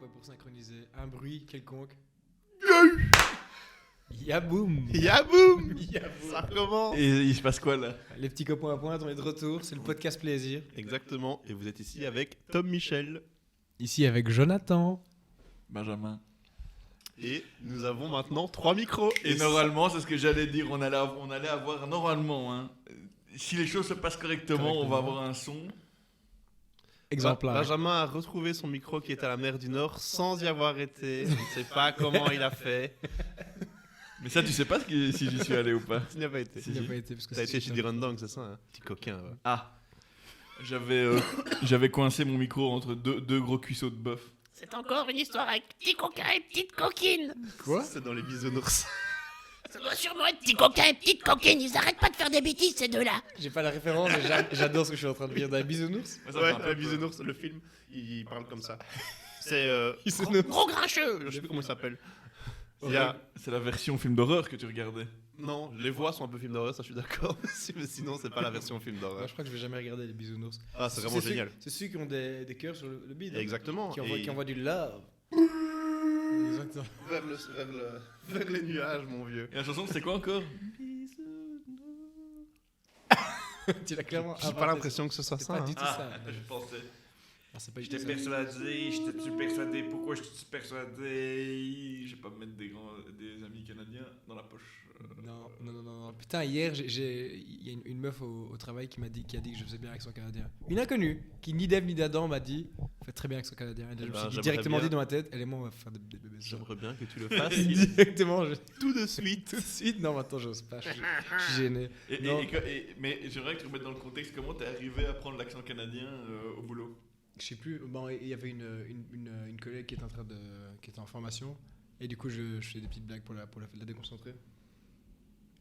pour synchroniser un bruit quelconque. Yaboum. Yaboum. Ça recommence. Et il se passe quoi là? Les petits copains à pointe, on est de retour, c'est le podcast plaisir. Exactement, et vous êtes ici avec Tom Michel. Ici avec Jonathan. Benjamin. Et nous avons maintenant 3 micros. Et normalement, c'est ce que j'allais dire, on allait avoir normalement, hein, si les choses se passent correctement, on va avoir un son. Exemplaire. Benjamin a retrouvé son micro qui est à la mer du Nord sans y avoir été. Je ne sais pas comment il a fait. Mais ça, tu sais pas si j'y suis allé ou pas? Il n'y a pas été. Il n'y a pas été parce que T'as été c'est chez Direndang, c'est ça, hein? Petit coquin. Ouais. Ah, j'avais coincé mon micro entre deux gros cuisseaux de bœuf. C'est encore une histoire avec petit coquin et petite coquine. Quoi? C'est dans les bisounours. Ça doit sûrement être petit coquin et petite coquine. Ils arrêtent pas de faire des bêtises, ces deux-là. J'ai pas la référence, mais j'adore ce que je suis en train de dire. Dans les bisounours. Ouais, les bisounours, le film, il parle comme ça. C'est. Gros grincheux. Je sais plus comment il s'appelle. C'est la version film d'horreur que tu regardais. Non, les voix sont un peu film d'horreur, ça je suis d'accord. Mais sinon, c'est pas la version film Moi, d'horreur. je crois que je vais jamais regarder les bisounours. Ah, c'est vraiment génial. C'est ceux qui ont des cœurs sur le bide. Exactement. Qui Et envoient du love. Exactement. vers les nuages, mon vieux. Et la chanson, c'était quoi encore? Tu l'as clairement. J'ai pas l'impression que ce soit C'est ça. pas hein. du tout ça. je pensais. Ah, c'est pas du J'étais tout ça. persuadé, j'étais persuadé. Pourquoi je suis persuadé? Je vais pas me mettre des amis canadiens dans la poche. Non. Putain, hier, il y a une meuf au travail qui a dit que je faisais bien l'accent canadien. Une inconnue qui ni d'Ève ni d'Adam m'a dit fais très bien l'accent canadien. Et là, je me suis j'aimerais directement bien. dit dans ma tête elle et moi on va faire des bébés. J'aimerais bien que tu le fasses Directement, tout de suite. tout de suite. Non, mais attends, j'ose pas. Je suis gêné. Non. Mais j'aimerais que tu remettes dans le contexte comment t'es arrivé à prendre l'accent canadien au boulot. Je sais plus. Bon, il y avait une collègue qui était en formation et du coup je fais des petites blagues pour la déconcentrer.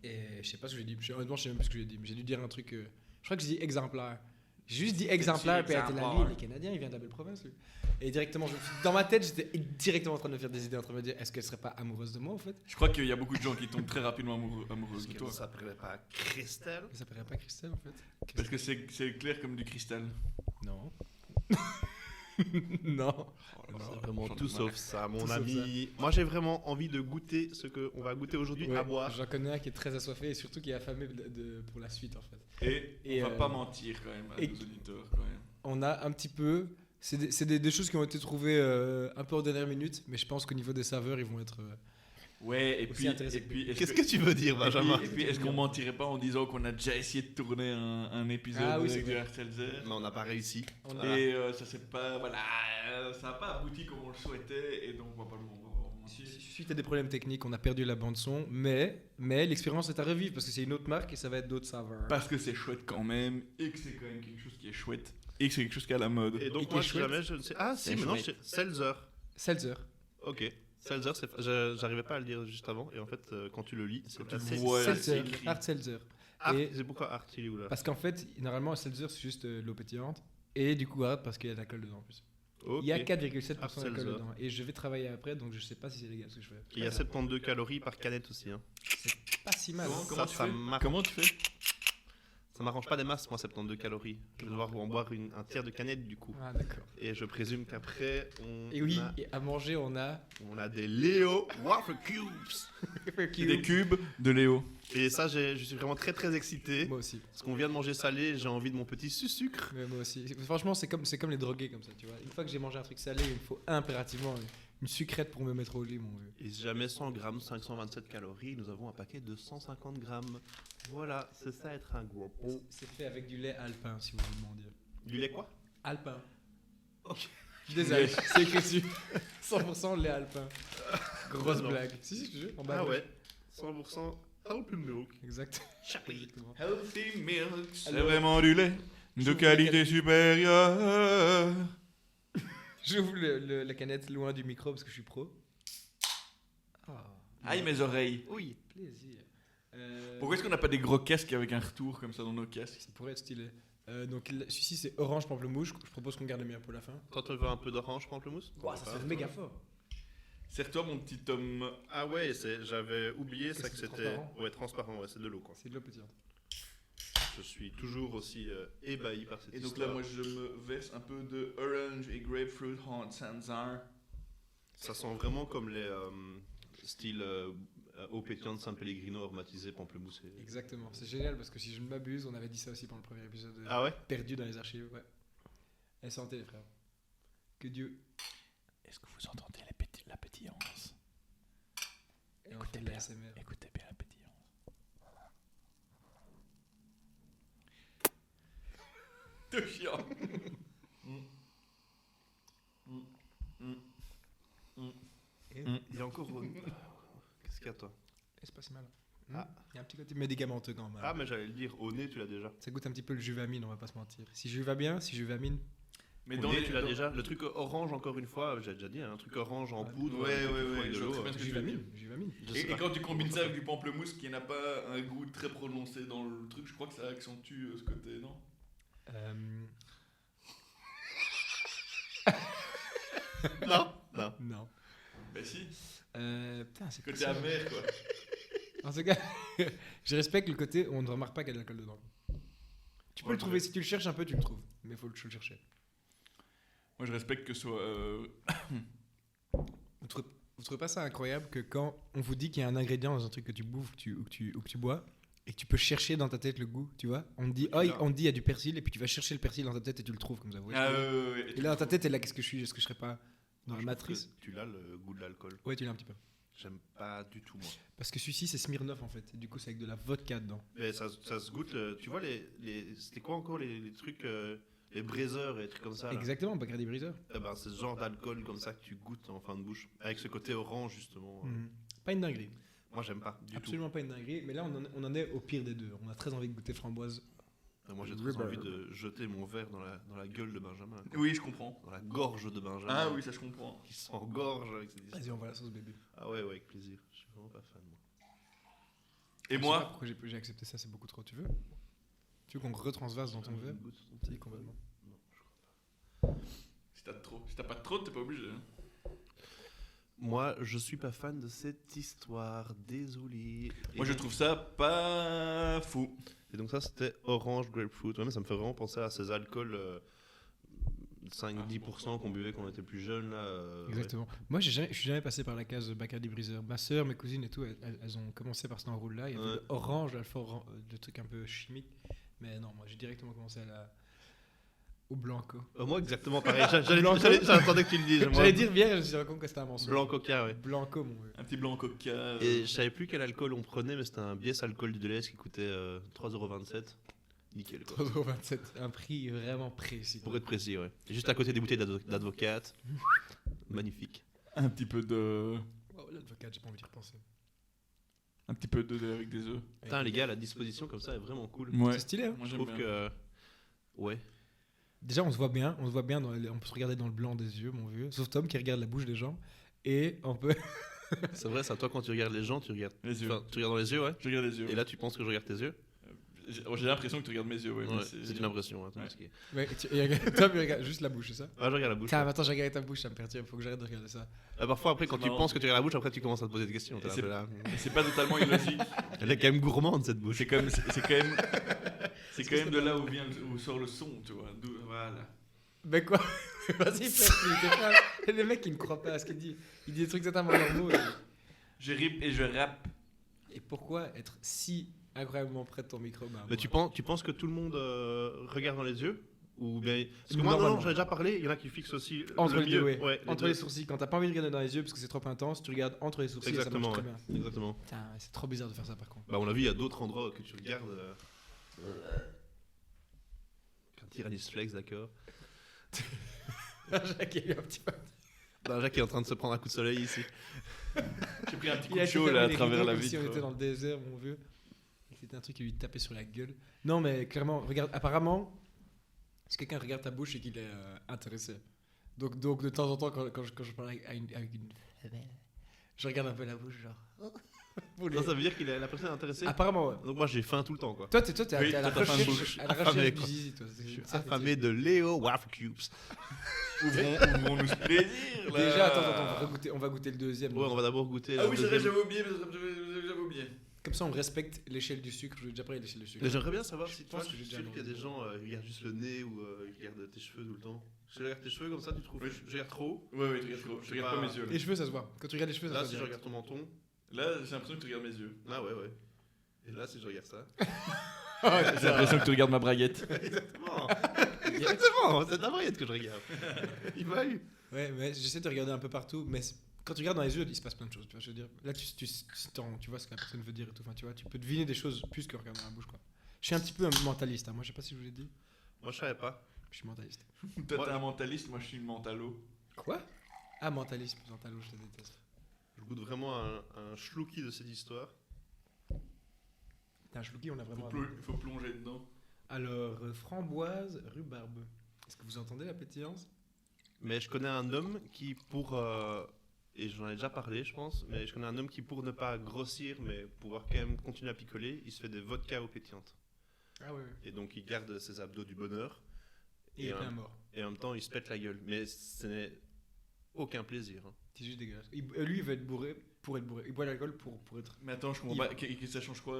Et je sais pas ce que j'ai dit. Honnêtement, je sais même plus ce que j'ai dit. Mais j'ai dû dire un truc. Je crois que j'ai dit exemplaire. J'ai juste dit exemplaire. Puis elle était là, lui, il est canadien, il vient de la belle province, lui. Et directement, dans ma tête, j'étais directement en train de me faire des idées, en train de me dire est-ce qu'elle serait pas amoureuse de moi, en fait? Je crois qu'il y a beaucoup de gens qui tombent très rapidement amoureux de toi. Ça s'appellerait pas Christelle. Ça s'appellerait pas Christelle, en fait? Parce que c'est clair comme du cristal. Non. Non. C'est vraiment j'en tout ai sauf ça, mon Tout sauf ami. Moi, j'ai vraiment envie de goûter ce qu'on va goûter aujourd'hui Ouais, à boire. j'en connais un qui est très assoiffé et surtout qui est affamé pour la suite, en fait. Et on va pas mentir quand même à et- nos auditeurs quand même. On a un petit peu. C'est des choses qui ont été trouvées un peu en dernière minute, mais je pense qu'au niveau des saveurs, ils vont être. Ouais, et Aussi puis, intéressant. Qu'est-ce que tu veux dire, Benjamin? Et puis est-ce qu'on mentirait pas en disant qu'on a déjà essayé de tourner un épisode Ah oui, c'est avec du vrai. Herzelzer Mais on n'a pas réussi. On a- et ça c'est pas ça n'a pas abouti comme on le souhaitait et donc on va pas le mentir. Suite à des problèmes techniques, on a perdu la bande son, mais l'expérience est à revivre parce que c'est une autre marque et ça va être d'autres saveurs. Parce que c'est chouette quand même et que c'est quand même quelque chose qui est chouette et que c'est quelque chose qui est à la mode. Et Et donc, qui moi, est si chouette. jamais je ne sais. Ah, si, C'est maintenant, chouette. Seltzer. Seltzer. Ok. Seltzer, j'arrivais pas à le dire juste avant. Et en fait, quand tu le lis, c'est tu le assez. vois, c'est Seltzer, écrit. Art Seltzer. Art, Et- c'est pourquoi Art, il est où là? Parce qu'en fait, normalement, un Seltzer, c'est juste l'eau pétillante. Et du coup, Art parce qu'il y a de l'alcool dedans en plus. Ok. Il y a 4,7% Art d'alcool Seltzer. dedans. Et je vais travailler après, donc je sais pas si c'est légal ce que je fais. Il y a 72 calories par canette aussi. Hein. Pas si mal. Comment Ça, tu ça fais m'arrange. Comment tu fais Ça m'arrange pas des masses, moi, 72 calories. Je vais devoir en boire un tiers de canette du coup. Ah, d'accord. Et je présume qu'après, Et oui, et à manger, on a. on a des Léo Waffle Cubes. Des cubes de Léo. Et ça, je suis vraiment très très excité. Moi aussi. Parce qu'on vient de manger salé, j'ai envie de mon petit sucre. Ouais, moi aussi. Franchement, c'est comme les drogués comme ça, tu vois. Une fois que j'ai mangé un truc salé, il me faut impérativement une sucrète pour me mettre au lit, mon vieux. Et si jamais 100 grammes, 527 calories, nous avons un paquet de 150 grammes. Voilà, c'est ça être un gros pot. C'est fait avec du lait alpin, si vous vous demandiez. Du lait quoi? Alpin. Ok. Désolé, c'est écrit dessus. 100% lait alpin. Grosse Non. blague. Si, je te jure. En bas Ah à gauche. ouais, 100% open milk. Exact. Exactement. Healthy milk, c'est Alors, vraiment du lait de j'ouvre qualité la supérieure. J'ouvre la canette loin du micro parce que je suis pro. Ah, Aïe mes oreilles. oui, plaisir. Pourquoi est-ce qu'on n'a pas des gros casques avec un retour comme ça dans nos casques? Ça pourrait être stylé. Donc celui-ci c'est orange pamplemousse. Je propose qu'on garde le meilleur pour la fin. Toi, tu veux un peu d'orange pamplemousse? Ouah, ça fait méga fort. Serre-toi mon petit homme. Ah ouais, j'avais oublié Qu'est-ce ça que que c'est c'était. transparent? Ouais, transparent, ouais, c'est de l'eau quoi. C'est de l'eau pétillante. Je suis toujours aussi ébahi par cette Et donc histoire. là moi je me verse un peu de orange et grapefruit hand sanzar. Ça sent vraiment comme les style eau pétillante San Pellegrino aromatisé pamplemousse. Exactement, c'est génial parce que si je ne m'abuse, on avait dit ça aussi pendant le premier épisode Ah ouais? perdu dans les archives. Ouais. Et santé, les frères. Que Dieu. Est-ce que vous entendez la pétillance? Et on fait de la ASMR. Écoutez bien la pétillance. De chiant. Il y a encore. Qu'est-ce qu'il y a toi? C'est pas si mal. Ah. Il y a un petit côté médicamenteux quand même. Ah, mais j'allais le dire, au nez, tu l'as déjà. Ça goûte un petit peu le juvamine, on va pas se mentir. Si je va bien, si juvamine. Mais Au dans nez, les. tu l'as dans- déjà. Le truc orange, encore une fois, j'ai déjà dit, un truc orange en poudre. Ouais, avec ouais, du ouais, froid et de je vois l'eau. très bien ce que tu veux dire. Juvamine. Je sais Et pas. quand tu combines ça avec du pamplemousse qui n'a pas un goût très prononcé dans le truc, je crois que ça accentue ce côté, non? Non, non. Non. Bah si, Putain, c'est côté amer quoi. En tout cas, je respecte le côté où on ne remarque pas qu'il y a de l'alcool dedans. Tu peux Ouais, le trouver, si tu le cherches un peu, tu le trouves. Mais il faut le chercher. Moi je respecte que ce soit. Vous trouvez pas ça incroyable que quand on vous dit qu'il y a un ingrédient dans un truc que tu bouffes ou que tu bois, et que tu peux chercher dans ta tête le goût, tu vois? On te dit, oh, on te dit il y a du persil, et puis tu vas chercher le persil dans ta tête et tu le trouves comme ça. vous voyez ce Ah que je veux dire ouais. Et là, dans ta tête, t'es là, qu'est-ce que je suis? Est-ce que je serais pas dans la Je trouve matrice? que tu l'as le goût de l'alcool. Ouais, tu l'as un petit peu. J'aime pas du tout, moi. Parce que celui-ci, c'est Smirnoff en fait. Et du coup, c'est avec de la vodka dedans. Mais ça se goûte. Tu vois, c'était quoi encore les trucs, les braiseurs et les trucs comme ça là. Exactement, Bacardi Breezer. Eh ben, c'est ce genre d'alcool comme ça que tu goûtes en fin de bouche. Avec ce côté orange, justement. Pas une dinguerie. Moi, j'aime pas du Absolument pas une dinguerie. Mais là, on en est au pire des deux. On a très envie de goûter framboise. tout. Moi, j'ai très envie de jeter mon verre dans la gueule de Benjamin. quoi. Oui, je comprends. Dans la gorge de Benjamin. Ah oui, ça je comprends. Qui s'engorge avec ses Vas-y, on va la sauce bébé. Ah ouais, avec plaisir. Je suis vraiment pas fan, moi. Et Je sais pas moi, pourquoi j'ai accepté ça, c'est beaucoup trop. Tu veux qu'on retransvase dans ton verre? Si, complètement. si t'as pas de trop, t'es pas obligé. hein. Moi, je suis pas fan de cette histoire. Désolé. Moi je trouve ça pas fou. Et donc ça, c'était orange grapefruit. Ouais, mais ça me fait vraiment penser à ces alcools 5-10% qu'on buvait quand on était plus jeune. Là, Exactement. Moi, je suis jamais passé par la case Bacardi Breezer. Ma soeur, mes cousines et tout, elles ont commencé par cet enroule-là. Il y avait Ouais. le orange, le truc un peu chimique. Mais non, moi, j'ai directement commencé au Blanco. Moi, exactement pareil. Blanco. J'attendais que tu le dises. Moi, J'allais dire bière, je me suis rendu compte que c'était un mensonge. Blanc coca, ouais. Blanco, mon vieux. Un petit blanc coca. Et je savais plus quel alcool on prenait, mais c'était un biais alcool du Deleuze qui coûtait 3,27 €. Nickel, quoi. 3,27 €. Un prix vraiment précis. Pour être précis, ouais. Et juste à côté des bouteilles d'Advocat. Magnifique. Un petit peu de. Oh, l'advocat, j'ai pas envie d'y repenser. Un petit peu de avec des œufs. Putain, les gars, la disposition comme ça est vraiment cool. Ouais. C'est stylé, hein. Moi Je j'aime trouve bien. que. Ouais. Déjà, on se voit bien on peut se regarder dans le blanc des yeux, mon vieux. Sauf Tom qui regarde la bouche des gens. Et on peut. C'est vrai, ça. Toi, quand tu regardes les gens, tu regardes. Les yeux. Enfin, tu regardes dans les yeux, ouais. Je regarde les yeux. Et là, tu penses que je regarde tes yeux. J'ai l'impression que tu regardes mes yeux, ouais. mais Ouais, c'est une impression. Hein, Ouais. ouais. Ouais, Tom, il regarde juste la bouche, c'est ça? je regarde la bouche. Tiens, ouais. attends, j'ai regardé ta bouche, ça me perturbe. Faut que j'arrête de regarder ça. Parfois, après, quand C'est tu marrant. penses que tu regardes la bouche, après, tu commences à te poser des questions. T'es Et un c'est- peu là. Et c'est pas totalement illogique. Elle est quand même gourmande, cette bouche. C'est quand même de là où sort le son, tu vois. Voilà. Mais quoi? Vas-y, fais le mec, il ne croit pas à ce qu'il dit. Il dit des trucs totalement normaux. Je rip et je rappe. Et pourquoi être si incroyablement près de ton micro? Bah, Mais moi. tu penses que tout le monde regarde dans les yeux ou bien parce que moi Normalement. non, j'en ai déjà parlé, il y en a qui fixent aussi Entre le les deux, mieux. ouais. Entre deux. les sourcils. Quand t'as pas envie de regarder dans les yeux parce que c'est trop intense, tu regardes entre les sourcils. Exactement, Et ça marche très ouais. Exactement. bien. Putain, c'est trop bizarre de faire ça par contre. Bah on a vu, il y a d'autres endroits que tu regardes. Un Tyrannis Flex, d'accord. Jacques, il y a eu un petit peu. Non, Jacques est en train de se prendre un coup de soleil ici. J'ai pris un petit coup Il a de chaud fermé là à les travers rideaux la comme si on vitre. était dans le désert, mon vieux. C'était un truc qui lui tapait sur la gueule. Non, mais clairement, regarde, apparemment, si quelqu'un regarde ta bouche, c'est qu'il est intéressé. Donc, de temps en temps, quand je parle avec une femelle, je regarde un peu la bouche, genre. Pour les- Ça veut dire qu'il a la personne intéressée. Apparemment, ouais. Donc moi j'ai faim tout le temps quoi. Toi, t'es Oui, à la toi, t'as faim de recherche, bouche. à la Affamé, recherche quoi. du zizi, toi. Je suis Ça, affamé de Léo Waffle Cubes. Ouvrons-nous ce plaisir là. Déjà, attends, on va goûter le deuxième. Ouais, on va d'abord goûter. Ah la oui, c'est vrai, deuxième. j'avais oublié. Comme ça, on respecte l'échelle du sucre. Je vais déjà parler de l'échelle du sucre. Mais j'aimerais bien savoir si Je tu pense vois, que je j'ai suis déjà sûr qu'il y a des abordé. gens, ils regardent juste le nez ou ils regardent tes cheveux tout le temps. Je regarde tes cheveux comme ça, tu trouves Oui. je regarde trop. Ouais, tu regardes trop. Je Je regarde sais pas pas. mes yeux. Les cheveux, ça se voit. Quand tu regardes les cheveux, ça Là, se si je voit. regarde ton menton, Là, j'ai l'impression que tu regardes mes yeux. ah ouais. Et là, si je regarde ça. J'ai l'impression que tu regardes ma braguette. Exactement. Exactement, c'est de la braguette que je regarde. Il m'a eu. Ouais, mais j'essaie de regarder un peu partout, mais quand tu regardes dans les yeux, il se passe plein de choses. Tu vois, je veux dire, là, tu vois ce que la personne veut dire et tout. Enfin, tu vois, tu peux deviner des choses plus que regarder dans la bouche, quoi. Je suis un petit peu un mentaliste. Hein. Moi, je sais pas si je vous l'ai dit. Moi, je savais pas. Je suis mentaliste. Toi, Ouais. t'es un mentaliste, moi, je suis une mentalo. Quoi? Ah, mentalisme, mentalo, je te déteste. Je goûte vraiment un chlouki de cette histoire. T'as un chlouki, on a vraiment. Faut plonger dedans. Alors, framboise, rhubarbe. Est-ce que vous entendez la pétillance? Mais je connais un homme qui, et j'en ai déjà parlé, je pense, mais je connais un homme qui, pour ne pas grossir, mais pouvoir quand même continuer à picoler, il se fait des vodkas aux pétillantes. Ah ouais. Et donc, il garde ses abdos du bonheur. Et il est un- bien mort. Et en même temps, il se pète la gueule. Mais ce n'est aucun plaisir. Hein. C'est juste dégueulasse. Lui, il veut être bourré pour être bourré. Il boit l'alcool pour être. Mais attends, je comprends pas. Ça change quoi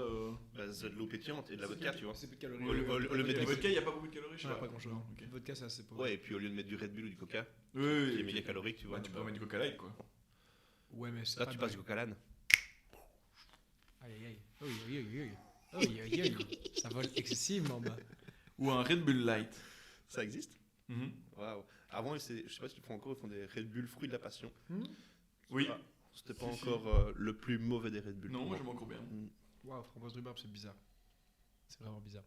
Bah, c'est de l'eau pétillante et de la vodka, tu vois. C'est plus de calories. Au lieu de mettre Le du vodka, il n'y a pas beaucoup de calories, je sais Ouais, pas. pas grand chose. Non, ok. Le vodka, c'est assez pauvre. Ouais, et puis au lieu de mettre du Red Bull ou du Coca, Oui, qui oui. est méga calorique, tu vois. Ouais, tu peux mettre du Coca Light, quoi. Ouais, mais c'est Là, pas tu dingue. passes du Coca Lane. Aïe aïe aïe. Aïe aïe aïe. Aïe aïe aïe. Ça vole excessivement bas. Ou un Red Bull Light. Ça existe Mhm. Waouh. Avant, je sais pas si tu le fais encore, ils font des Red Bull fruits de la passion. Oui. Ah, C'était pas Si, si. encore le plus mauvais des Red Bull. Non, pour moi, j'aime encore bien. Waouh, framboise rhubarbe, c'est bizarre. C'est vraiment bizarre.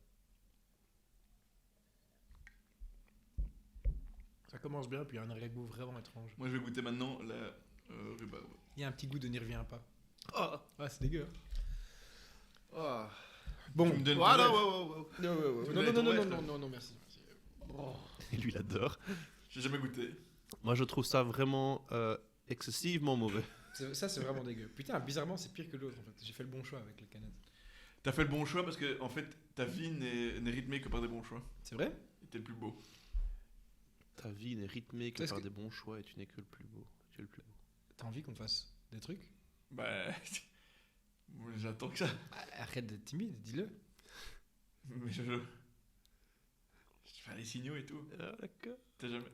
Ça commence bien, puis il y a un arrière-goût vraiment étrange. Moi, je vais goûter maintenant la rhubarbe. Il y a un petit goût de n'y reviens pas. Oh. Ah, c'est dégueu. Oh. Bon. Tu me donnes Voilà, ton lait. wow. Non, non, non, non, non, non, non, merci. Et lui, il adore. J'ai jamais goûté. Moi, je trouve ça vraiment excessivement mauvais. Ça, c'est vraiment dégueu. Putain, bizarrement, c'est pire que l'autre, en fait. J'ai fait le bon choix avec les canettes. T'as fait le bon choix parce que, en fait, ta vie n'est rythmée que par des bons choix. C'est vrai? Et t'es le plus beau. Ta vie n'est rythmée que Est-ce par que- des bons choix et tu n'es que le plus beau. Tu es le plus beau. T'as envie qu'on fasse des trucs? Bah. Moi, j'attends que ça. Arrête d'être timide, dis-le. Mais je fais les signaux et tout. Ah, d'accord. T'as jamais.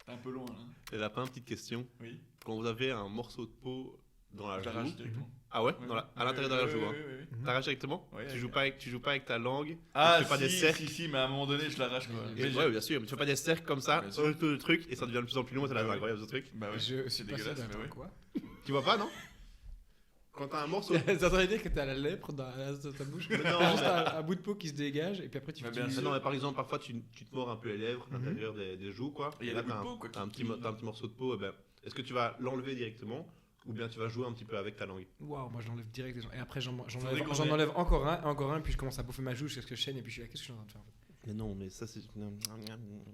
T'es un peu loin là. Et lapin, petite question. Oui. Quand vous avez un morceau de peau dans la Je joue. l'arrache directement. Ah ouais, à l'intérieur de la joue. Hein. Oui. T'arraches directement Ouais, tu, ouais. joues pas avec ta langue. Ah, tu fais pas des cercles. si, mais à un moment donné, je l'arrache quoi. Ouais, Mais Ouais, bien sûr, mais tu fais pas des cercles comme ça, Bien sûr. sur le truc, et ça devient de plus en plus long, et c'est Bah ouais. incroyable ce truc. Bah ouais, Je c'est suis pas dégueulasse, sûr mais d'attendre ouais. quoi. Tu vois pas, non Quand t'as un morceau. T'entendais dire que t'as la lèpre dans ta bouche? Mais non, T'as juste mais- un bout de peau qui se dégage, et puis après tu Bah, fais bien du- sûr. Non, mais par exemple, parfois tu te mords un peu les lèvres, à l'intérieur des joues, quoi. Il y a Et là, des bouts de t'as peau, quoi, t'as un qui- petit morceau de peau, est-ce que tu vas l'enlever directement, ou bien tu vas jouer un petit peu avec ta langue? Waouh, moi je l'enlève direct. Et après Faudrait enlève, qu'on j'en ait- enlève encore un, puis je commence à bouffer ma joue jusqu'à ce que je chaîne, et puis je suis là, qu'est-ce que je suis en train de faire en fait? Mais non, mais ça c'est.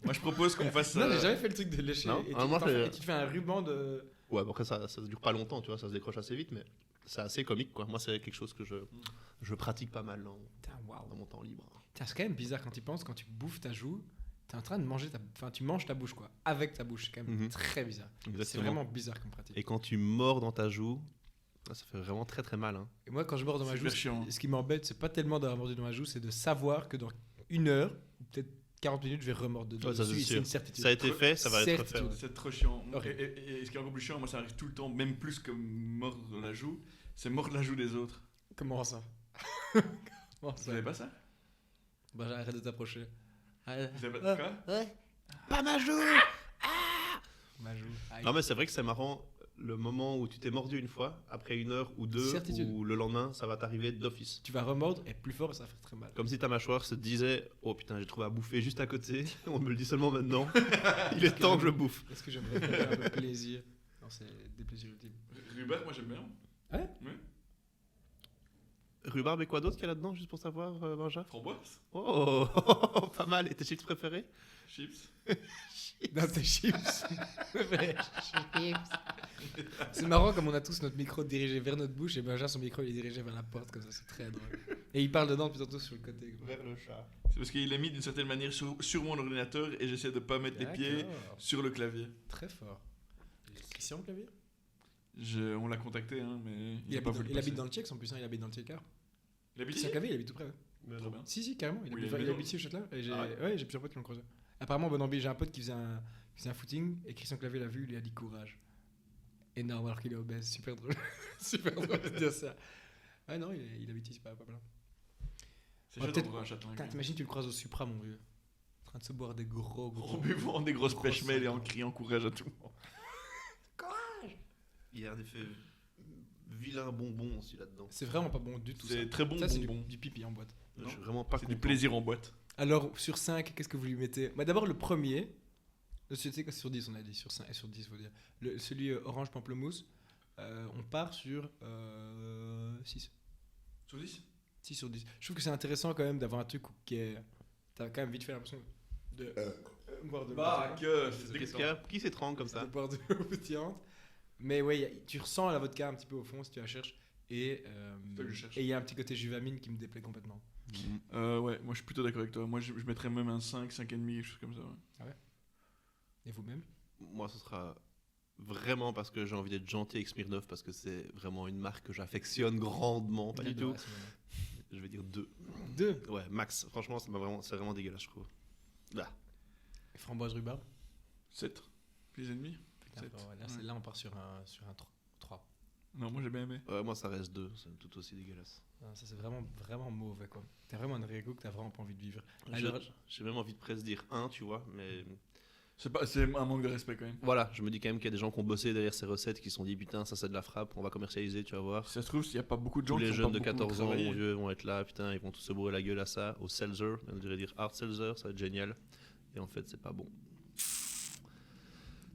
Moi, je propose qu'on fasse Non, ça. j'ai jamais fait le truc de lécher. Non, et, ah, moi, c'est- et tu te fais un ruban de. Ouais, bon, après ça dure pas longtemps, tu vois, ça se décroche assez vite, mais c'est assez comique, quoi. Moi, c'est quelque chose que je pratique pas mal Putain, waouh. dans mon temps libre. Putain, c'est quand même bizarre quand tu penses, quand tu bouffes ta joue, t'es en train de manger Enfin, tu manges ta bouche quoi. Avec ta bouche, c'est quand même Mhm. très bizarre. C'est Exactement. vraiment bizarre comme pratique. Et quand tu mords dans ta joue, ça fait vraiment très très mal. Hein. Et moi, quand je mords dans ma Super joue, chiant. ce qui m'embête, c'est pas tellement d'avoir mordu dans ma joue, c'est de savoir que dans 1 heure, ou peut-être 40 minutes, je vais remordre dedans. Ouais, ça, c'est dessus, et sûr. une certitude. Ça a été fait, ça va être Certitude. fait. Ouais. C'est trop chiant. Horrible. Et ce qui est encore plus chiant, moi ça arrive tout le temps, même plus que mordre la joue, c'est mordre la joue des autres. Comment ça? Comment Vous ça? savez pas ça? Bah, j'arrête de t'approcher. Vous savez pas quoi? Pas ma joue. Ma joue. Aïe. Non, mais c'est vrai que c'est marrant. Le moment où tu t'es mordu une fois, après 1 heure ou 2, Certitude. ou le lendemain, ça va t'arriver d'office. Tu vas remordre et plus fort, ça va faire très mal. Comme si ta mâchoire se disait: oh putain, j'ai trouvé à bouffer juste à côté, on me le dit seulement maintenant, il est temps que je bouffe. Est-ce que j'aimerais faire un peu plaisir? Non, c'est des plaisirs ultimes. Rhubarbe, moi j'aime bien. Rhubarbe et quoi d'autre qu'il y a là-dedans, juste pour savoir, Benja? Framboise, Oh, pas mal. Et tes chips préférés? chips. Dans tes chips. Ouais. C'est marrant comme on a tous notre micro dirigé vers notre bouche et Benjamin son micro il est dirigé vers la porte comme ça, c'est très drôle. Et il parle dedans depuis tantôt sur le côté. quoi. Vers le chat. C'est parce qu'il est mis d'une certaine manière sur mon ordinateur et j'essaie de pas mettre les pieds D'accord. sur le clavier. Très fort. Christian clavier? On l'a contacté, hein, mais Il a pas habite, voulu il habite passer. dans le Tchèque, en plus, hein, il habite dans le Tchékar. Il habite Christian ici. Clavier, il habite tout près. Ouais. Mais Trop non. bien. Si, carrément, il Oui, habite, il a une il maison. habite ici au Châtelet. Et j'ai Ah ouais. j'ai plusieurs potes qui l'ont croisé. Apparemment, bon ambi, j'ai un pote qui faisait un footing et Christian Clavier l'a vu, il lui a dit courage. Énorme alors qu'il est obèse, super drôle. Super drôle de dire ça. Ah non, il habite ici, pas loin. C'est Ouais, chouette peut-être- pour un châtelain. Putain, t'imagines, tu le croises au Supra, mon vieux. En train de se boire des gros. Rompez-vous des grosses Grosse pêche-mêles et en saute. criant courage à tout le monde. Il y a un effet vilain bonbon aussi là-dedans. C'est vraiment pas bon du tout. C'est Ça, très bon ça c'est bonbon. du pipi en boîte. Je Non. suis vraiment pas C'est du content. plaisir en boîte. Alors, sur 5, qu'est-ce que vous lui mettez bah, d'abord, le premier. C'est quoi, sur 10, on a dit. Sur 5 et sur 10, faut dire. Celui orange pamplemousse, on part sur 6. Sur 10 6 sur 10. Je trouve que c'est intéressant quand même d'avoir un truc qui est. T'as quand même vite fait l'impression de boire de Bah, l'eau. que Qu'est-ce qu'il y a Qui s'étrangle comme ça De boire de l'eau pétillante. Mais ouais, tu ressens la vodka un petit peu au fond si tu la cherches. Et toi que je cherche. il y a un petit côté juvamine qui me déplaît complètement. Ouais, moi je suis plutôt d'accord avec toi. Moi je mettrais même un 5, 5,5, quelque chose comme ça. Ouais. Et vous-même Moi, ce sera vraiment parce que j'ai envie d'être gentil avec Smirnoff, parce que c'est vraiment une marque que j'affectionne grandement. Pas du tout. Je vais dire 2. 2. Ouais, max. Franchement, c'est vraiment dégueulasse, je trouve. Là. Framboise rhubarbe. 7. Plus et demi. Putain, Sept. là, Ouais. là, on part sur un 3. Non, moi j'ai bien aimé. Ouais, moi, ça reste 2. C'est tout aussi dégueulasse. Non, ça, c'est vraiment mauvais, quoi. T'as vraiment une régo que t'as vraiment pas envie de vivre. Je- Alors, J'ai même envie de presque dire 1, tu vois, mais C'est un manque de respect quand même. voilà, je me dis quand même qu'il y a des gens qui ont bossé derrière ces recettes qui se sont dit putain, ça c'est de la frappe, on va commercialiser, tu vas voir. Si ça se trouve, s'il n'y a pas beaucoup de gens Tous les qui ont jeunes pas de beaucoup 14 ans, travaillé. mon vieux, vont être là, putain, ils vont tous se bourrer la gueule à ça, au seltzer, on dirait dire hard seltzer, ça va être génial. Et en fait, c'est pas bon.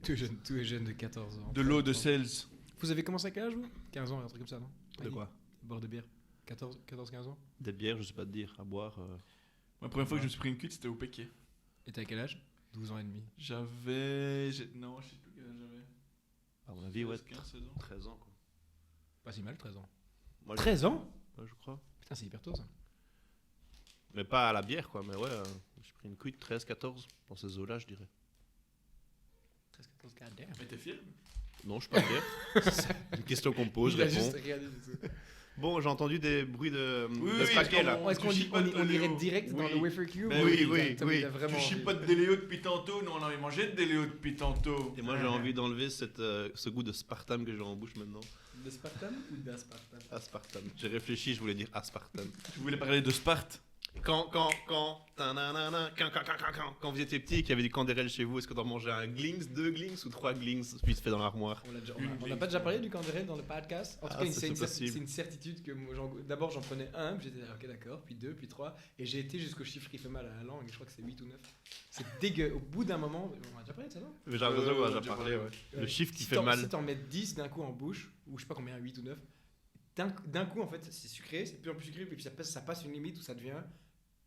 tous les jeunes de 14 ans. De l'eau de sels. Vous avez commencé à quel âge, vous 15 ans, un truc comme ça, non De quoi Boire de bière. 14-15 ans. Des bières, je sais pas te dire, à boire. La première fois que je me suis pris une cuite, c'était au Péquet. Et t'as quel âge 12 ans et demi. Non, je sais plus quel âge j'avais. À mon avis, ouais, 15, 16 ans. 13 ans quoi. Pas si mal, 13 ans. Moi, 13 ans ouais, je crois. Putain, c'est hyper tôt, ça. Mais pas à la bière quoi, mais ouais, j'ai pris une cuite 13-14, dans ces eaux-là, je dirais. 13-14 cas, damn. Mais t'es fier Non, je suis pas fier. C'est une question qu'on me pose, je Il a réponds. juste regardé du tout. Bon, j'ai entendu des bruits de Oui, paquet là. On Est-ce qu'on tu chipotes on de irait Léo. direct dans Oui. le wafer cube Ben oui, T'as- oui. t'as vraiment Tu envie. chipotes des Léo depuis tantôt. Nous, on avait mangé des Léo depuis tantôt. Et moi j'ai envie d'enlever ce goût de spartame que j'ai en bouche maintenant. De Spartan ou d'Aspartan Aspartame. J'ai réfléchi, je voulais dire aspartame. Tu voulais parler de Sparte. Quand vous étiez petit et qu'il y avait du candérel chez vous, est-ce que t'en mangeais un glings, 2 glings ou 3 glings vite fait dans l'armoire? On n'a pas déjà parlé du candérel dans le podcast. En tout Ah, cas, ça, c'est possible. une certitude que moi, d'abord j'en prenais un, puis j'étais ok d'accord, puis 2, puis 3, et j'ai été jusqu'au chiffre qui fait mal à la langue, et je crois que c'est 8 ou 9. C'est dégueu. Au bout d'un moment, on a déjà parlé de ça, non Mais j'ai l'impression qu'on a j'ai déjà parlé, ouais. Le Ouais. chiffre qui Si fait t'en- mal. Si t'en mets 10 d'un coup en bouche, ou je sais pas combien, 8 ou 9, d'un coup en fait c'est sucré, c'est de plus en plus sucré, puis ça passe une limite où ça devient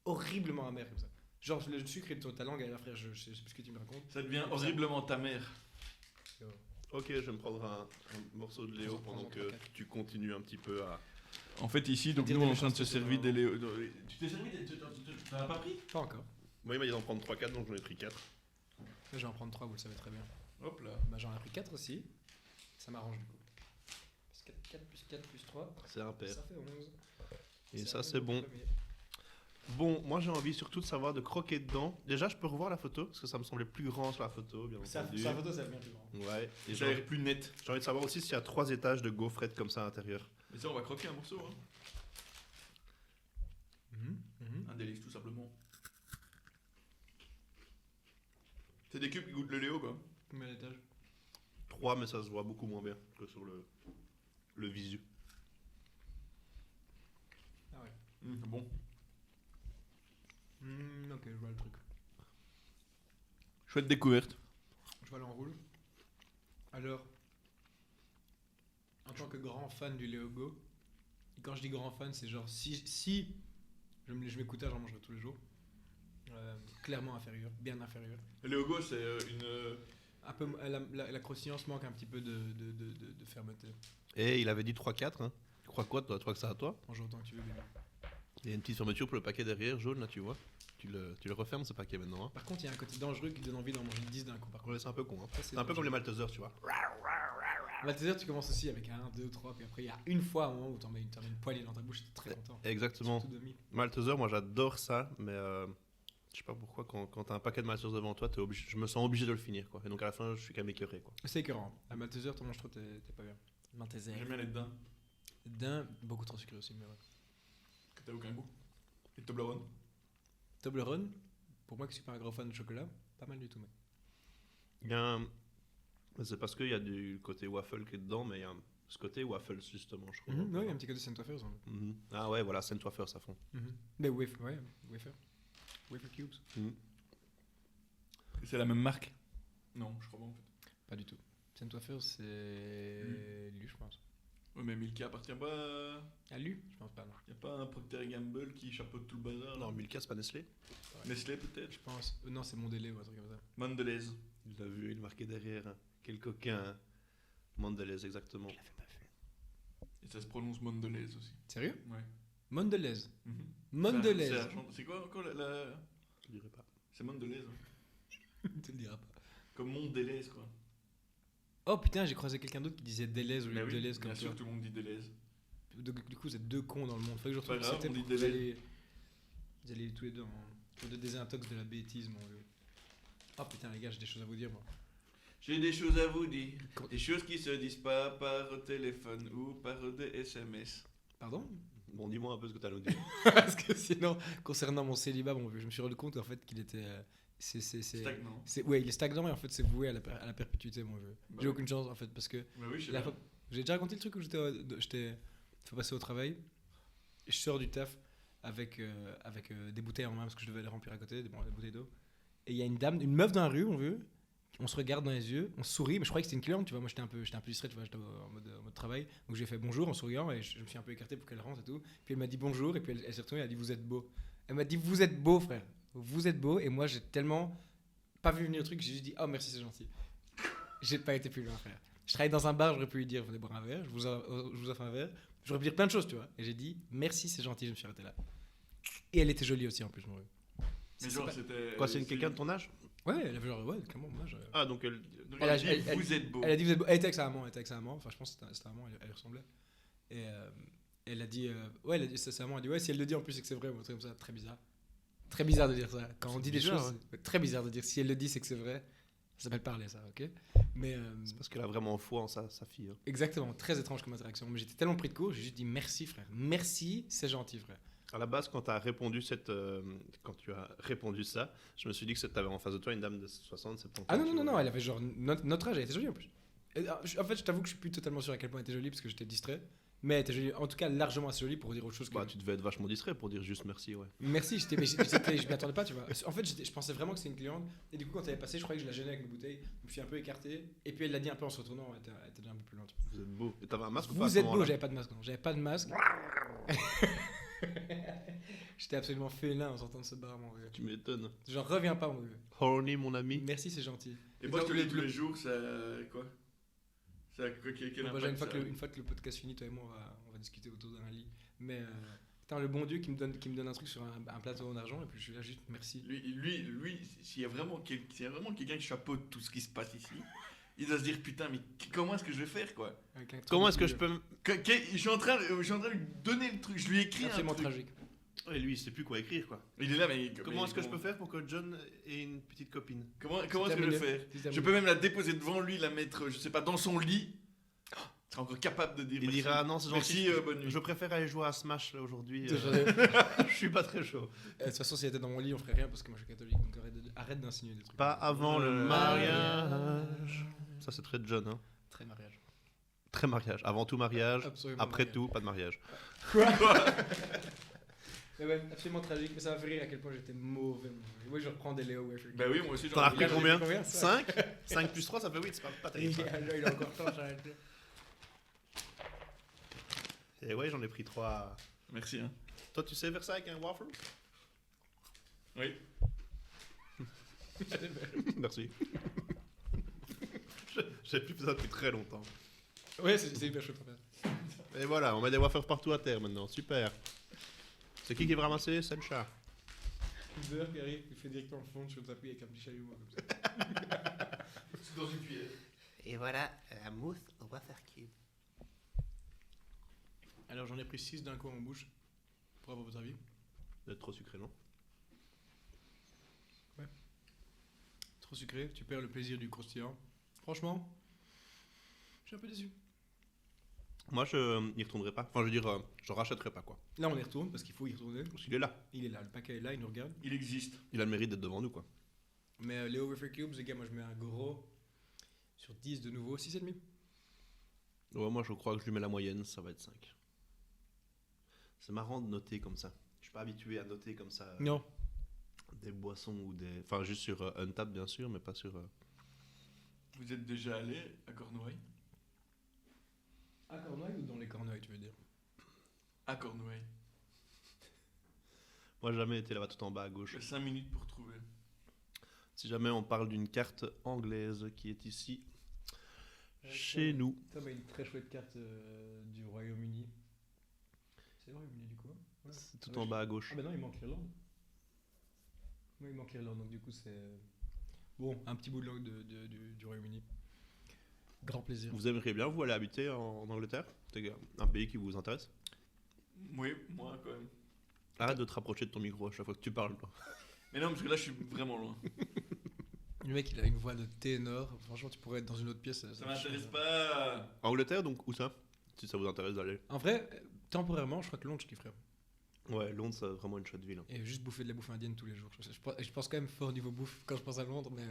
horriblement amer comme ça. Genre le sucre est sur ta langue, et là frère, je sais plus ce que tu me racontes. Ça devient horriblement ta mère. Ok, je vais me prendre un morceau de Léo pendant Prends-en que 3-4. tu continues un petit peu à. En fait, ici, donc Dire nous, on des est en train de se méchancetés servir sur des un- Léo. Tu t'es servi des. T'en as pas pris Pas encore. Moi, il m'a dit d'en prendre 3-4, donc j'en ai pris 4. Là je vais en prendre 3, vous le savez très bien. Hop là. Bah j'en ai pris 4 aussi. Ça m'arrange du coup. 4 plus 4 plus 3, C'est impair. ça fait 11. Et ça, 11 c'est au bon. premier. Bon, moi j'ai envie surtout de savoir de croquer dedans. Déjà, je peux revoir la photo parce que ça me semblait plus grand sur la photo, bien entendu. Sa photo ça devient plus grand. Ouais. Et Ça a j'ai l'air plus net. envie de savoir aussi s'il y a 3 étages de gaufrettes comme ça à l'intérieur. Mais ça, on va croquer un morceau. Hein. Un délice, tout simplement. C'est des cubes qui goûtent le Léo, quoi. Combien d'étages 3, mais ça se voit beaucoup moins bien que sur le visu. Ah ouais. Bon. Ok, je vois le truc. Chouette découverte. Je vois l'enroule. Alors, en tant que grand fan du Léogo, et quand je dis grand fan, c'est genre si je m'écoutais, j'en mangerais tous les jours. Clairement inférieur, bien inférieur. Le Léo, c'est une. Un peu, la croustillance manque un petit peu de fermeté. Et il avait dit 3-4, hein. Tu crois quoi, toi? Tu crois que c'est à toi? Mange autant que tu veux. Bébé. Il y a une petite fermeture pour le paquet derrière, jaune, là, tu vois. Tu le refermes ce paquet maintenant, hein. Par contre, il y a un côté dangereux qui donne envie d'en manger 10 d'un coup. Par contre, Ouais, c'est un peu con, hein. Ça, C'est un peu comme les Maltesers, tu vois. Malteser, tu commences aussi avec 1, 2, 3, puis après, il y a une fois un moment où t'en mets une poignée dans ta bouche, t'es très content. Exactement. Surtout demi. Malteser, moi j'adore ça, mais je sais pas pourquoi, quand t'as un paquet de Malteser devant toi, je me sens obligé de le finir, quoi. Et donc à la fin, je suis quand même écœuré, quoi. C'est écœurant. À Malteser, t'en manges trop, t'es pas bien. Malteser. J'aime bien les dents. D'un, beaucoup trop sucré aussi, mais ouais. Que t'as aucun goût. Et Toblerone. Toblerone, pour moi qui suis pas un gros fan de chocolat, pas mal du tout, mec. Il y a un... C'est parce qu'il y a du côté waffle qui est dedans, mais il y a ce côté waffle, justement, je trouve. Oui, il y a un petit côté Saint Wafers. Mhm. Ah ouais, voilà, Saint Wafers à fond. Mais wafer, ouais, wafer. Wafer cubes. C'est la même marque? Non, je crois pas en fait. Pas du tout. Saint Wafers, c'est Lu, je pense. Ouais, mais Milka appartient pas. À Lu, je pense pas, non. Y a pas un Procter Gamble qui chapeaute tout le bazar là? Non, Milka, c'est pas Nestlé. Nestlé peut-être? Je pense. Non, c'est Mondelez ou un truc comme ça. Mondelez. Il l'a vu, il marquait derrière. Quel coquin. Hein. Mondelez, exactement. Et ça se prononce Mondelez aussi. Sérieux? Ouais. Mondelez. Mhm. Mondelez. C'est quoi encore la. Je dirais pas. C'est Mondelez. Hein. Tu le diras pas. Comme Mondelez quoi. Oh putain, j'ai croisé quelqu'un d'autre qui disait Deleuze au lieu Mais de oui, Deleuze comme bien sûr, toi. tout le monde dit Deleuze. Du coup, vous êtes deux cons dans le monde. Faudrait que je Pas retrouve grave, c'était on dit pour que vous Deleuze. allez tous les deux en de désintox de la bêtise, mon vieux. Oh putain, les gars, j'ai des choses à vous dire, moi. J'ai des choses à vous dire. Quand- Des choses qui se disent pas par téléphone ou par des SMS. Pardon? Bon, dis-moi un peu ce que t'as à nous dire. Parce que sinon, concernant mon célibat, mon vieux, je me suis rendu compte en fait qu'il était. Stagnant. Ouais, il est stagnant et en fait, c'est voué à la perpétuité, mon vieux. Bah J'ai oui. aucune chance en fait, parce que. Bah oui, je sais La pas. fois- J'ai déjà raconté le truc où j'étais fait passer au travail. Je sors du taf avec des bouteilles en main parce que je devais les remplir à côté, des bouteilles d'eau. Et il y a une meuf dans la rue, on veut. On se regarde dans les yeux, on sourit, mais je croyais que c'était une cliente, tu vois. Moi, j'étais un peu distrait, tu vois, j'étais en mode travail. Donc, j'ai fait bonjour en souriant et je me suis un peu écarté pour qu'elle rentre et tout. Puis elle m'a dit bonjour et puis elle s'est retournée, elle a dit vous êtes beau. Elle m'a dit vous êtes beau, frère. Vous êtes beau. Et moi, j'ai tellement pas vu venir le truc, j'ai juste dit oh merci, c'est gentil. J'ai pas été plus loin, frère. Je travaille dans un bar, j'aurais pu lui dire venez boire un verre, je vous offre un verre. J'aurais pu dire plein de choses, tu vois. Et j'ai dit merci, c'est gentil, je me suis arrêté là. Et elle était jolie aussi en plus, mon vieux. Mais C'est genre, pas- c'était. Quoi, c'est une quelqu'un de ton âge? Ouais, elle avait genre ouais, clairement, moi je. Ah, donc elle. Donc, Elle a- elle dit, elle- vous êtes beau. Elle a dit vous êtes beau. Elle était avec sa maman, enfin je pense que c'était un amant, elle ressemblait. Et elle a dit ouais, elle a dit, sa maman a dit ouais, si elle le dit en plus c'est que c'est vrai, ou un truc comme ça, très bizarre. Très bizarre de dire ça. Quand on dit des bizarre, choses, très bizarre de dire si elle le dit c'est que c'est vrai. Ça s'appelle parler ça, OK? Mais C'est parce qu'elle a vraiment foi en sa fille. Hein. exactement, très étrange comme interaction. Mais j'étais tellement pris de court, j'ai juste dit merci frère. Merci, c'est gentil frère. À la base, quand tu as répondu ça, je me suis dit que tu avais en face de toi une dame de 60, 70 ans. Ah non, qui non, non, non, voulait- elle avait genre notre âge, elle était jolie en plus. En fait, je t'avoue que je suis plus totalement sûr à quel point elle était jolie parce que j'étais distrait. Mais elle était jolie, en tout cas largement assez jolie pour dire autre chose que. Bah, tu devais être vachement distrait pour dire juste merci, ouais. Merci, je m'y attendais pas, tu vois. En fait, je pensais vraiment que c'était une cliente. Et du coup, quand elle est passée, je croyais que je la gênais avec mes bouteilles. Je me suis un peu écarté. Et puis elle l'a dit un peu en se retournant, elle était déjà un peu plus loin. tu vois. Vous êtes beau. Et t'avais un masque ou pas à Vous ce êtes beau, moment-là? j'avais pas de masque. Non, j'avais pas de masque. J'étais absolument félin en sortant de ce bar, mon vieux. Tu m'étonnes. J'en reviens pas, mon vieux. Horny, mon ami. Merci, c'est gentil. Et moi, tous les jours, ça. Quoi? Ça a quel Bon, bah, impact, une fois ça que le podcast finit, toi et moi, on va discuter autour d'un lit. Mais putain, le bon Dieu qui me donne un truc sur un plateau en argent, et puis je suis là juste merci. Lui, s'il y a vraiment quelqu'un qui chapeaute tout ce qui se passe ici, il doit se dire putain, mais comment est-ce que je vais faire quoi? Avec un truc Comment est-ce que de- je peux me... Je suis en train de lui donner le truc, je lui écris un Absolument truc. tragique. Et lui, il sait plus quoi écrire, quoi. Il est là, mais Comment est-ce que je peux faire pour que John ait une petite copine? Comment est-ce que je vais faire? C'est Je terminé. peux même la déposer devant lui, la mettre, je sais pas, dans son lit. Il sera encore capable de dire Il merci. dira, non, c'est gentil. Merci, bonne nuit. Je préfère aller jouer à Smash là, aujourd'hui. Désolé. Je suis pas très chaud. De toute façon, si elle était dans mon lit, on ferait rien parce que moi je suis catholique, donc arrête d'insinuer des trucs. Pas avant le Mariage. mariage. Ça, c'est très John, hein. Très mariage. Très mariage. Avant tout mariage. Absolument. Après mariage. tout, pas de mariage. Mais ouais, absolument tragique, mais ça m'a fait rire à quel point j'étais mauvais. Moi je reprends des Léo Wafer. Bah oui, moi aussi, T'en as ai repris combien combien 5 5 plus 3, ça fait 8, c'est pas terrible. ça. Il a encore temps, j'arrête. Et ouais, j'en ai pris 3. Merci, hein. Toi, tu sais faire ça avec un waffle? Oui. Merci. J'ai plus besoin depuis très longtemps. Ouais, c'est hyper chouette en fait. Et voilà, on met des wafers partout à terre maintenant, super. C'est qui va ramasser? C'est le chat. Le beurre qui arrive, il fait directement le fond sur le tapis avec un petit chalumeau comme ça. C'est dans une cuillère. Et voilà, la mousse au wafer cube. Alors j'en ai pris 6 d'un coup en bouche. Pour avoir votre avis. C'est trop sucré, non? Trop sucré, tu perds le plaisir du croustillant. Franchement, je suis un peu déçu. Moi, je n'y retournerai pas. Enfin, je veux dire, je rachèterai pas, quoi. Là on y retourne parce qu'il faut y retourner. Parce qu'il est là. Il est là, le paquet est là, il nous regarde. Il existe. Il a le mérite d'être devant nous, quoi. Mais Léo Wafer Cubes, les gars, moi je mets un gros sur 10 de nouveau, 6,5. Ouais, moi, je crois que je lui mets la moyenne, ça va être 5. C'est marrant de noter comme ça. Je suis pas habitué à noter comme ça Non. des boissons ou des... Enfin, juste sur Untappd, bien sûr, mais pas sur... Vous êtes déjà allé à Cornouailles? À Cornouailles ou dans les Cornouailles, tu veux dire? À Cornouailles. Moi, j'ai jamais été là-bas tout en bas à gauche. J'ai 5 minutes pour trouver. Si jamais on parle d'une carte anglaise qui est ici, chez nous. Ça une très chouette carte du Royaume-Uni. C'est le Royaume-Uni du coup? Ouais. C'est tout en bas à gauche. Ah ben non, il manque l'Irlande. Oui, il manque l'Irlande, donc du coup c'est... Bon, un petit bout de langue du Royaume-Uni. Grand plaisir. Vous aimeriez bien, vous, aller habiter en Angleterre? C'est un pays qui vous intéresse? Oui, moi quand même. Arrête de te rapprocher de ton micro à chaque fois que tu parles, toi. Mais non, parce que là je suis vraiment loin. Le mec, il a une voix de ténor. Franchement, tu pourrais être dans une autre pièce. Ça m'intéresse pas. Angleterre, donc, où ça? Si ça vous intéresse d'aller. En vrai, temporairement, je crois que Londres, je kifferais. Ouais, Londres, c'est vraiment une chouette ville. Et juste bouffer de la bouffe indienne tous les jours. Je pense quand même fort niveau bouffe quand je pense à Londres, mais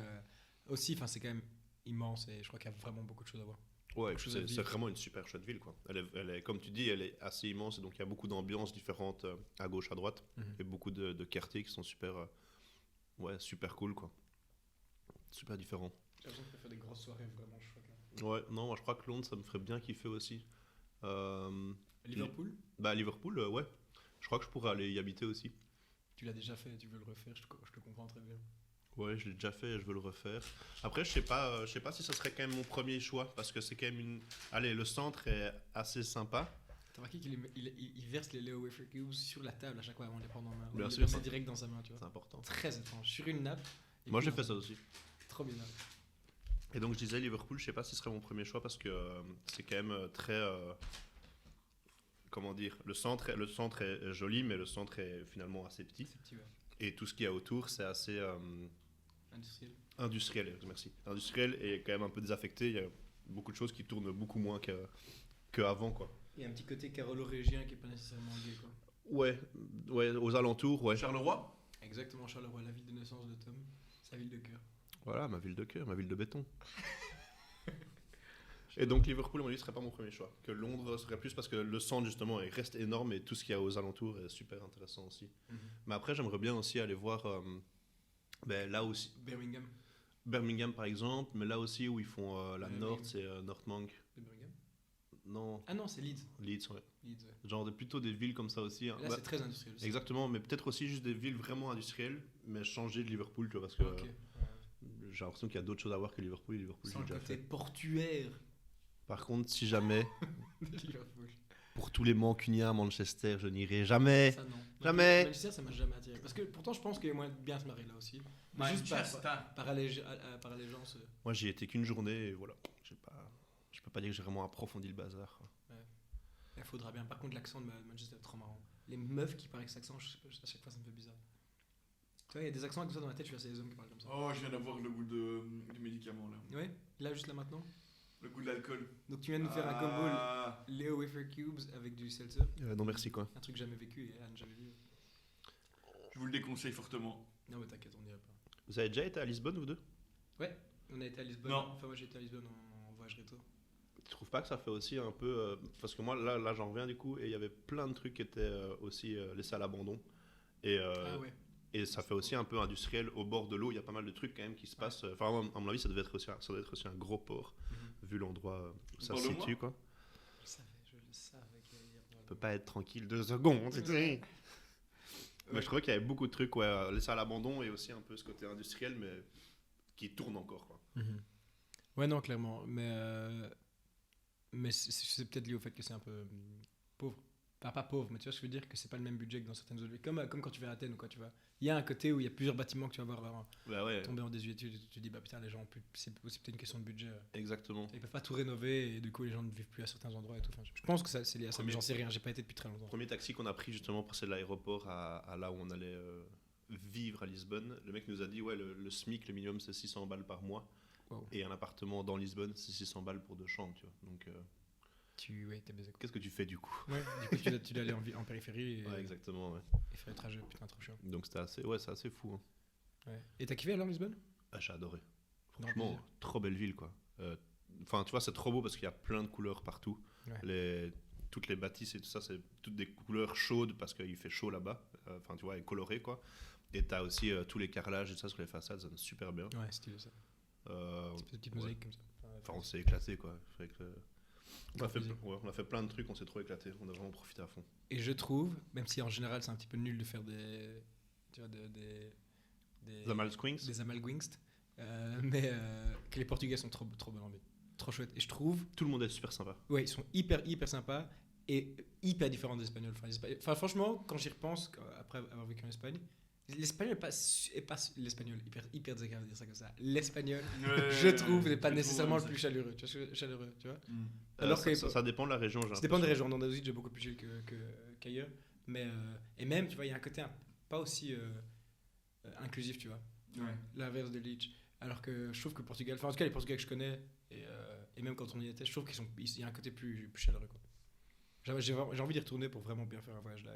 aussi, enfin, c'est quand même immense et je crois qu'il y a vraiment beaucoup de choses à voir. Ouais, Quelque chose à c'est vivre. vraiment une super chouette ville, quoi. Elle est, comme tu dis, elle est assez immense, et donc il y a beaucoup d'ambiances différentes à gauche, à droite, et beaucoup de quartiers qui sont super, ouais, super cool, quoi. Super différents. J'ai l'impression qu'on peut faire des grosses soirées vraiment chouettes. Ouais, non, moi je crois que Londres, ça me ferait bien kiffer aussi. Liverpool, Bah, Liverpool, ouais. Je crois que je pourrais aller y habiter aussi. tu l'as déjà fait, tu veux le refaire, je te comprends très bien. Ouais, je l'ai déjà fait et je veux le refaire. Après, je sais pas si ça serait quand même mon premier choix, parce que c'est quand même une... Allez, le centre est assez sympa. T'as remarqué qu'il verse les Leo Wafer Cubes sur la table à chaque fois avant de les prendre en main. Bien Il sûr, les met ça. direct dans sa main, tu C'est vois. important. Très étrange, sur une nappe. et Moi, puis j'ai fait ça aussi. Trop bizarre. Et donc, je disais Liverpool, je sais pas si ce serait mon premier choix, parce que c'est quand même très... comment dire? Le centre est joli, mais le centre est finalement assez petit. C'est petit, ouais. Et tout ce qu'il y a autour, c'est assez... Industriel. industriel, merci. Industriel et quand même un peu désaffecté. Il y a beaucoup de choses qui tournent beaucoup moins qu'avant, quoi. Il y a un petit côté carolo-régien qui est pas nécessairement gay, quoi. Ouais, ouais, aux alentours, ouais. Charleroi? Exactement, Charleroi, la ville de naissance de Tom, sa ville de cœur. Voilà, ma ville de cœur, ma ville de béton. Et donc Liverpool, à mon avis, serait pas mon premier choix. Que Londres serait plus parce que le centre, justement, il reste énorme et tout ce qu'il y a aux alentours est super intéressant aussi. Mais après, j'aimerais bien aussi aller voir, ben, là aussi, Birmingham. Birmingham par exemple, mais là aussi où ils font la Birmingham. North, c'est Northmank. De Birmingham. Non, Ah non, c'est Leeds. Leeds, ouais. Leeds, ouais. Genre plutôt des villes comme ça aussi. Hein. Et là, Bah, c'est très industriel aussi. exactement, mais peut-être aussi juste des villes vraiment industrielles, mais changer de Liverpool, tu vois, parce que Ok. j'ai l'impression qu'il y a d'autres choses à voir que Liverpool. Et Liverpool, Sans j'ai le déjà côté fait. portuaire Par contre, si jamais, de Liverpool. pour tous les Mancuniens à Manchester, je n'irai jamais. Ça, non. Jamais. Manchester, ça m'a jamais attiré. Parce que pourtant, je pense qu'il y a moyen de bien se marrer là aussi. Mais juste par allégeance. Moi, j'y étais qu'une journée et voilà. Je peux pas dire que j'ai vraiment approfondi le bazar, quoi. Il faudra bien. Par contre, l'accent de Manchester est trop marrant. Les meufs qui parlent avec cet accent, à chaque fois, ça me fait bizarre. Tu vois, il y a des accents comme ça dans ma tête, je suis assez les hommes qui parlent comme ça. Oh, je viens d'avoir le goût du médicament là. Ouais, là, juste là maintenant. Le goût de l'alcool. Donc, tu viens de nous faire un combo Ah. Léo Wafer Cubes avec du seltzer. Non, merci, quoi. Un truc jamais vécu et Anne jamais vu. Je vous le déconseille fortement. Non, mais t'inquiète, on dirait pas. Vous avez déjà été à Lisbonne, vous deux? Ouais, on a été à Lisbonne. Non. Enfin, moi j'ai été à Lisbonne en voyage rétro. Tu trouves pas que ça fait aussi un peu... parce que moi, là j'en reviens du coup, et il y avait plein de trucs qui étaient aussi laissés à l'abandon. Et, Ah ouais. et ça fait aussi un peu industriel au bord de l'eau. Il y a pas mal de trucs quand même qui se passent. Enfin, à mon avis, ça devait être aussi un gros port, vu l'endroit où ça se Parle-moi. situe, quoi. Je le savais qu'il allait dire. On peut pas être tranquille 2 secondes, tu sais. Mais je trouvais qu'il y avait beaucoup de trucs laissés à l'abandon et aussi un peu ce côté industriel, mais qui tourne encore, quoi. Ouais, non, clairement. Mais c'est peut-être lié au fait que c'est un peu pauvre. Enfin, pas pauvre, mais tu vois, je veux dire que c'est pas le même budget que dans certaines autres villes. Comme quand tu vas à Athènes ou quoi, tu vois. Il y a un côté où il y a plusieurs bâtiments que tu vas voir Bah ouais, tomber en désuétude et tu te dis, bah putain, les gens, c'est aussi peut-être une question de budget. exactement. Ils peuvent pas tout rénover et du coup, les gens ne vivent plus à certains endroits et tout. Enfin, je pense que ça, c'est lié à ça, mais j'en sais rien, j'ai pas été depuis très longtemps. Le premier taxi qu'on a pris justement pour passer de l'aéroport à là où on allait vivre à Lisbonne, le mec nous a dit ouais le SMIC, le minimum c'est 600 balles par mois. Wow. Et un appartement dans Lisbonne c'est 600 balles pour 2 chambres, tu vois. Donc Ouais, t'es baisé quoi. qu'est-ce que tu fais du coup? Ouais, du coup, tu dois aller en périphérie Ouais, exactement. Ouais. et faire le trajet, putain, trop chiant. Donc c'est assez fou. Hein. Ouais. Et t'as kiffé alors Lisbonne? Ah, j'ai adoré. Dans Franchement, le trop belle ville quoi. Enfin, tu vois, c'est trop beau parce qu'il y a plein de couleurs partout. Ouais. Toutes les bâtisses et tout ça, c'est toutes des couleurs chaudes parce qu'il fait chaud là-bas. Enfin, tu vois, et coloré quoi. Et t'as aussi tous les carrelages et tout ça sur les façades, ça donne super bien. Ouais, stylé ça. Des petites ouais. mosaïques comme ça. Enfin, on s'est éclaté quoi. Avec Grave plaisir. on a fait plein de trucs, on s'est trop éclaté. On a vraiment profité à fond. Et je trouve, même si en général c'est un petit peu nul de faire tu vois, The Malsquings. des amalgwingst, mais que les Portugais sont trop bonnes en vie. Trop chouette. Et je trouve, Tout le monde est super sympa. ouais, ils sont hyper sympas et hyper différents des Espagnols. Enfin, franchement, quand j'y repense, après avoir vécu en Espagne, l'espagnol est pas l'espagnol, hyper désagréable de dire ça comme ça. L'espagnol, je trouve, n'est pas nécessairement le plus chaleureux. Tu vois. Alors que ça dépend de la région. ça dépend des régions. En Andalousie, j'ai beaucoup plus chill qu'ailleurs. Mais, et même, tu vois, il y a un côté pas aussi inclusif, tu vois. Ouais. L'inverse de Leach. Alors que je trouve que le Portugal, enfin en tout cas les Portugais que je connais, et même quand on y était, je trouve qu'il y a un côté plus chaleureux. Quoi. J'ai envie d'y retourner pour vraiment bien faire un voyage là.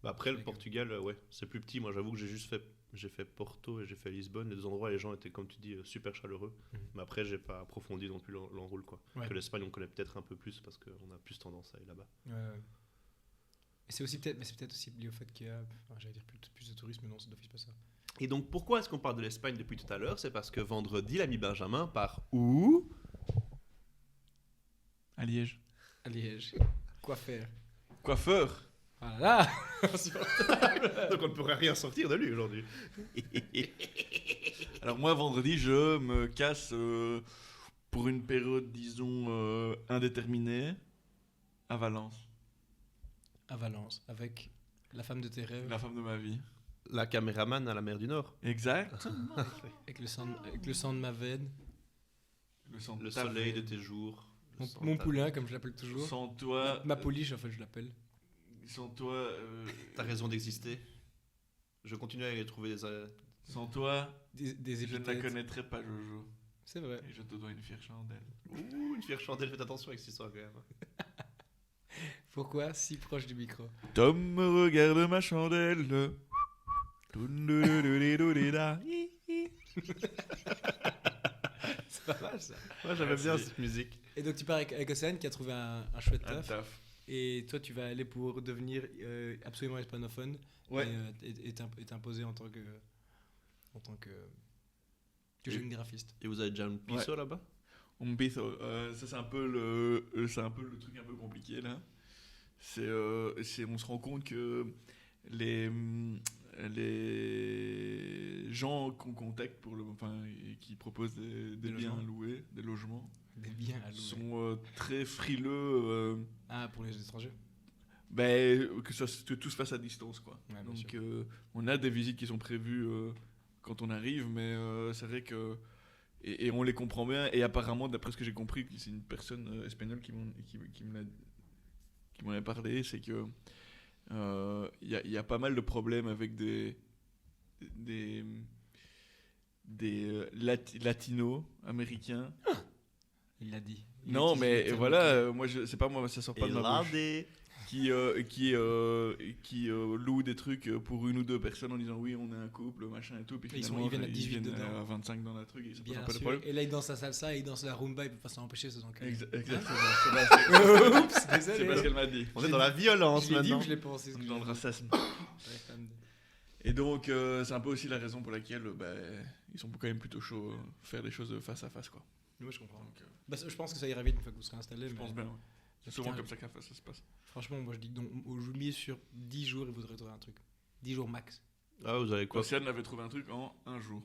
Bah après, le Portugal, ouais, c'est plus petit. Moi, j'avoue que j'ai fait Porto et j'ai fait Lisbonne. Les deux endroits, les gens étaient, comme tu dis, super chaleureux. Mais après, j'ai pas approfondi non plus l'enroule, quoi. Ouais. Que l'Espagne, on connaît peut-être un peu plus parce qu'on a plus tendance à aller là-bas. Ouais. Et c'est peut-être aussi lié au fait qu'il y a, j'allais dire plus de tourisme, mais non, c'est d'office pas ça. Et donc, pourquoi est-ce qu'on parle de l'Espagne depuis tout à l'heure? C'est parce que vendredi, l'ami Benjamin part où? À Liège. À Liège. Quoi faire? Coiffeur. Ah là là. Donc, on ne pourrait rien sortir de lui aujourd'hui. Alors moi, vendredi, je me casse pour une période, disons, indéterminée à Valence. À Valence, avec la femme de tes rêves, La femme de ma vie. La caméraman à la mer du Nord. Exact. avec le sang de ma veine, Le sang Le ta soleil de veine. tes jours. mon poulain, comme je l'appelle toujours. Sans toi, Ma pouliche, en fait, je l'appelle. sans toi, Ta raison d'exister. Je continue à y trouver des... sans toi, Des je ne la épithètes. connaîtrais pas, Jojo. C'est vrai. Et je te dois une fière chandelle. Ouh, une fière chandelle, faites attention avec cette histoire quand même. Pourquoi si proche du micro? Tom me regarde ma chandelle. C'est pas mal ça. Moi, j'aimais bien Merci. cette musique. Et donc tu pars avec Océane qui a trouvé un chouette Un taf. taf. Et toi tu vas aller pour devenir absolument hispanophone. Ouais. Et t'imposer en tant que jeune graphiste. Et vous avez déjà un piso là-bas? Un piso. Ça c'est un peu le truc un peu compliqué là. On se rend compte que les gens qu'on contacte et qui proposent des biens logements. à louer, des logements, Des biens à louer. sont très frileux. Ah, pour les étrangers. Que tout se fasse à distance quoi. Ouais, bien Donc sûr. on a des visites qui sont prévues quand on arrive, mais c'est vrai que et on les comprend bien. Et apparemment, d'après ce que j'ai compris, c'est une personne espagnole qui m'en a parlé, c'est que il y a pas mal de problèmes avec des latinos américains. Il l'a dit. Non, mais voilà, moi c'est pas moi, ça sort pas Et de ma là, bouche. des... qui louent des trucs pour une ou deux personnes en disant oui on est un couple machin et tout, puis Ils finalement viennent à 18 viennent dedans. à 25 dans la truc et ça pose Bien un peu de sûr. problème. Et là, il danse la salsa, il danse la rumba, il peut pas s'en empêcher, ce enculés. Exactement. Oups, C'est désolé. pas ce qu'elle m'a dit. On est dans la violence Je l'ai dit ou maintenant. je l'ai pensé? On est dans le racisme. Ouais, femme de- Et donc c'est un peu aussi la raison pour laquelle ils sont quand même plutôt chauds faire des choses face à face quoi. Moi, je comprends. Donc, Bah, je pense que ça ira vite une fois que vous serez installé. je pense bien. Ouais. C'est souvent comme ça que ça se passe. Franchement, moi, je dis que je mise sur 10 jours et vous devrez trouver un truc. 10 jours max. Ah, vous avez quoi? Océane avait trouvé un truc en un jour.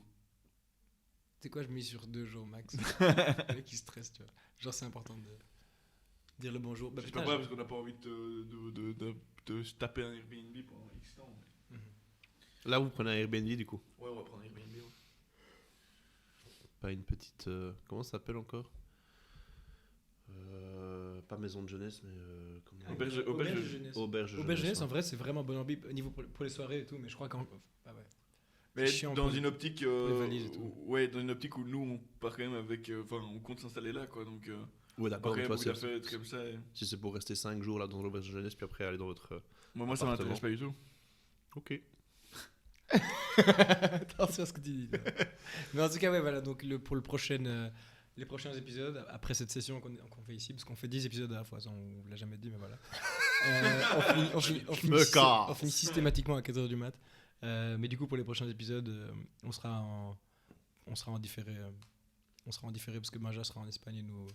Tu sais quoi, je mise sur 2 jours max. Le mec, il stresse, tu vois. Genre, c'est important de. Dire le bonjour. Bah, J'espère putain, pas parce qu'on n'a pas envie de se taper un Airbnb pendant X temps. Là, vous prenez un Airbnb du coup. Ouais, on va prendre un Airbnb. Ouais. Pas une petite. Comment ça s'appelle encore Pas maison de jeunesse, mais. Comment... Auberge Auberge jeunesse. jeunesse. Auberge Auberge jeunesse, en ouais. vrai, c'est vraiment bon ambi au niveau pour les soirées et tout, mais je crois qu'en. Ah ouais. Mais C'est chiant dans pour les- une optique. les valises et tout. Ouais, dans une optique où nous on part quand même avec. Enfin, on compte s'installer là quoi. Donc, Ouais, pas d'accord, quand mais même toi, beaucoup d'affaires comme ça. si c'est pour rester 5 jours là dans l'auberge de jeunesse, puis après aller dans votre. Moi ça m'intéresse pas du tout. Ok. Attention à ce que tu dis. toi. Mais en tout cas, ouais, voilà. Donc, pour les prochains épisodes, après cette session qu'on fait ici, parce qu'on fait 10 épisodes à la fois, ça, on vous l'a jamais dit, mais voilà. me casse. On finit systématiquement à 4h du mat. Mais du coup, pour les prochains épisodes, on sera en différé. On sera en différé parce que Maja sera en Espagne et nous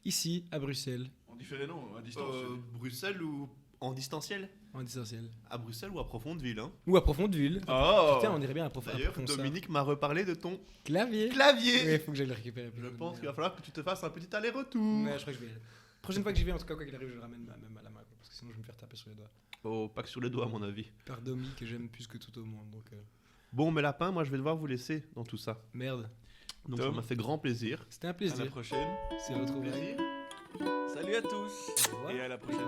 ici à Bruxelles En différé non, à distance. Bruxelles ou en distanciel en distanciel. À Bruxelles ou à Profondeville hein. Ou à Profondeville. Oh Putain, on irait bien à D'ailleurs, Profondeville. Dominique m'a reparlé de ton Clavier. clavier. Ouais, faut que j'aille le récupérer. Je pense qu'il va falloir que tu te fasses un petit aller-retour. Ouais, je crois que je vais y aller. Prochaine fois que j'y vais, en tout cas, quoi qu'il arrive, je le ramène même à la main, quoi, parce que sinon je vais me faire taper sur les doigts. Oh, pas que sur les doigts à mon avis. Par Domi, que j'aime plus que tout au monde, donc Bon, mes lapins, moi je vais devoir vous laisser dans tout ça. merde. Donc Tom. ça m'a fait grand plaisir. C'était un À la plaisir. prochaine. C'est retrouvé. Salut à tous. Au revoir. Et à la prochaine.